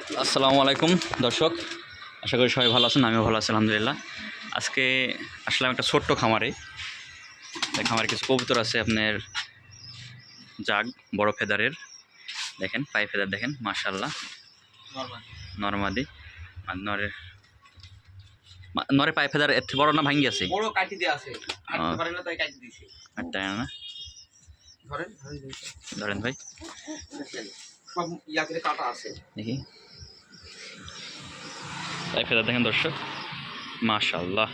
আসসালামু আলাইকুম দর্শক, আশা করি সবাই ভালো আছেন। আমিও ভালো আছি আলহামদুলিল্লাহ। আজকে আসলাম একটা ছোট্ট খামারে। খামারে কিছু কবুতর আছে আপনার জাগ বড় ফেদারের। দেখেন পায়ে ফেদার দেখেন, মাশাআল্লাহ নরমাদি। আর নরে পায়ে ফেদার এর থেকে বড় না ভাঙ্গি আছে? বড় কাটি দিয়ে আছে, কাটতে পারে না তাই কাটি দিয়েছি। আটটা না ধরেন ধরেন ভাই, সব ইয়াতে কাটা আছে। দেখি পায়ে ফেদার দেখেন দর্শক, মাশাআল্লাহ।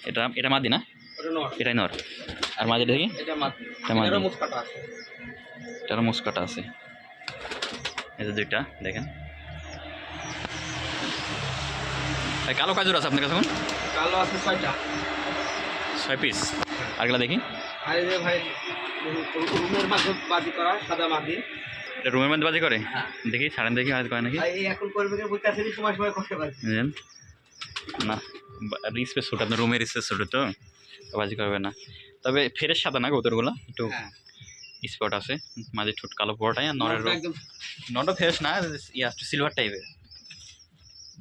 এটা এটা মাদি না? ওটা নর, এটাই নর। আর মাদি দেখি, এটা মাদি, এটা মাদি, এটারও মুখ কাটা আছে। এটারও মুছ কাটা আছে। এই যে দুইটা দেখেন। কালো কাজুর আছে আপনার কাছে? এখন কালো আছে 6টা, 6 পিস। আরগুলা দেখি। আর এই যে ভাই রুমের মাঝে বাজি করা সাদা মাদি। এটা রুমের মধ্যে বাজি করে? হ্যাঁ দেখি ছাড়েন, দেখি আজ করে নাকি। এই এখন করবে কি বুঝতে আছে, সময় সময় করতে পারছি না। স্পেস ছোট, আপনার রুমের স্পেস ছোট তো বাজি করবে না। তবে ফেরের সাদা না কবুতরগুলো, একটু স্পট আছে। মাঝে ঠোঁট কালো পুরোটাই। আর নরের নটা ফ্রেশ না, ইয়া সিলভার টাইপের।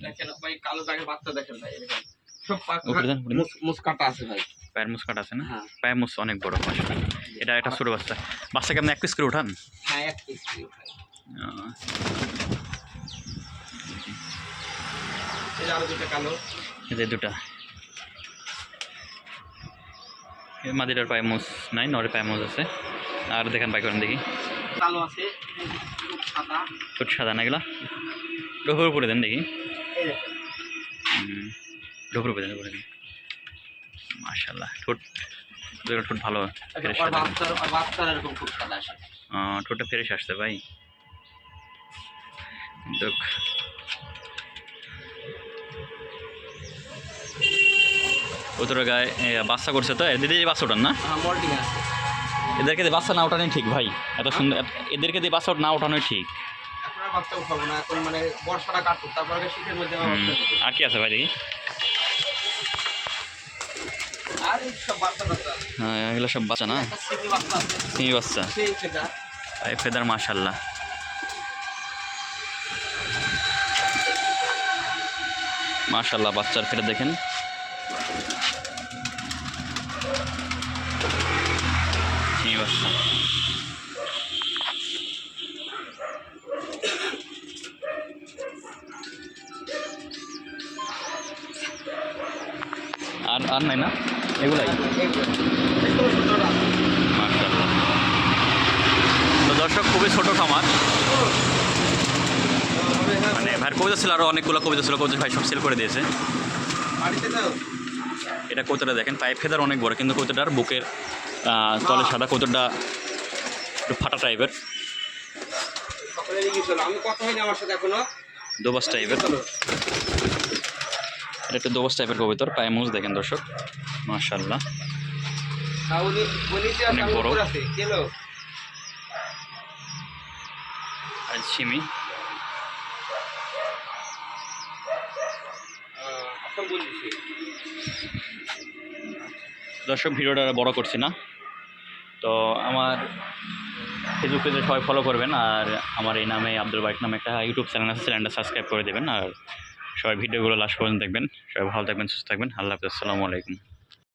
দেখেন ভাই কালো দাগের বাচ্চা দেখেন ভাই, এরকম সব মুছ কাটা আছে ভাই। পায়ের মুছ কাটা আছে না? হ্যাঁ পায়ের মুছ অনেক বড় মাশাআল্লাহ। এটা একটা ছোট বাচ্চা। বাচ্চাকে আপনি এক পিস করে উঠান? হ্যাঁ এক পিস ভাই। এই আরো দুটো কালো, এই যে দুটা। মাদিটার পায়ে মুছ নাই, নরের পায়ে মুছ আছে। আর দেখেন পাই করেন দেখি। কালো আছে, সাদা, ঠোঁট সাদা না এগুলা? ডোফের উপরে দেন দেখি। এই দেখেন ডোফের উপরে দেন, উপরে দিন। মাশাআল্লাহ, ঠোঁট ঠোঁট ভালো ফ্রেশ। বাচ্চার এরকম খুব সাদা আসে। ঠোঁটটা ফ্রেশ আসছে ভাই। দেখ ওদের গায়ে বাচ্চা করছে তো, এদের দিয়ে বাচ্চা ওঠান না? মল্টিং আছে। এদেরকে দিয়ে বাচ্চা না ওঠানোই ঠিক ভাই, এত সুন্দর। এদেরকে দিয়ে বাচ্চা না ওঠানোই ঠিক। এখন আর বাচ্চা উঠাবো না, এখন মানে বর্ষাটা কাটুক, তারপরে শীতের মধ্যে আর কি আছে ভাই দেখি? আর এই সব বাচ্চা বাচ্চা, হ্যাঁ এগুলো সব বাচ্চা না? সিমি বাচ্চা আছে, সিমি বাচ্চা। সেই ফেদা, এই ফেদার মাশাআল্লাহ। মাশাআল্লাহ বাচ্চার ফেদা দেখেন। সিমি বাচ্চা। আর আর নাই না? এগুলাই মাশাআল্লাহ। তো দর্শক, খুবই ছোট খামার। মানে ভাইয়ের কবিতা ছিল, আরও অনেকগুলো কবিতা ছিল, কবিতা ভাই সব সেল করে দিয়েছে। এটা কবিতাটা দেখেন, পাইপ ফেদার অনেক বড়, কিন্তু কবিতাটার বুকের তলে সাদা, কবিতাটা একটু ফাটা টাইপের, আমি কথা হয়নি আমার সাথে এখনো, দোবাস টাইপের। এটা একটা দোবাস টাইপের কবিতর। পায়ে মুজ দেখেন দর্শক, মাশাআল্লাহ অনেক বড়। আর সিমি। দর্শক, ভিডিওটা বড় করছি না তো। আমার ফেসবুক পেজে সবাই ফলো করবেন। আর আমার এই নামে আব্দুল বাইক নামে একটা ইউটিউব চ্যানেল আছে, চ্যানেলটা সাবস্ক্রাইব করে দেবেন। আর সবাই ভিডিওগুলো লাস্ট পর্যন্ত দেখবেন। সবাই ভালো থাকবেন, সুস্থ থাকবেন। আল্লাহ হাফেজ, আসসালামু আলাইকুম।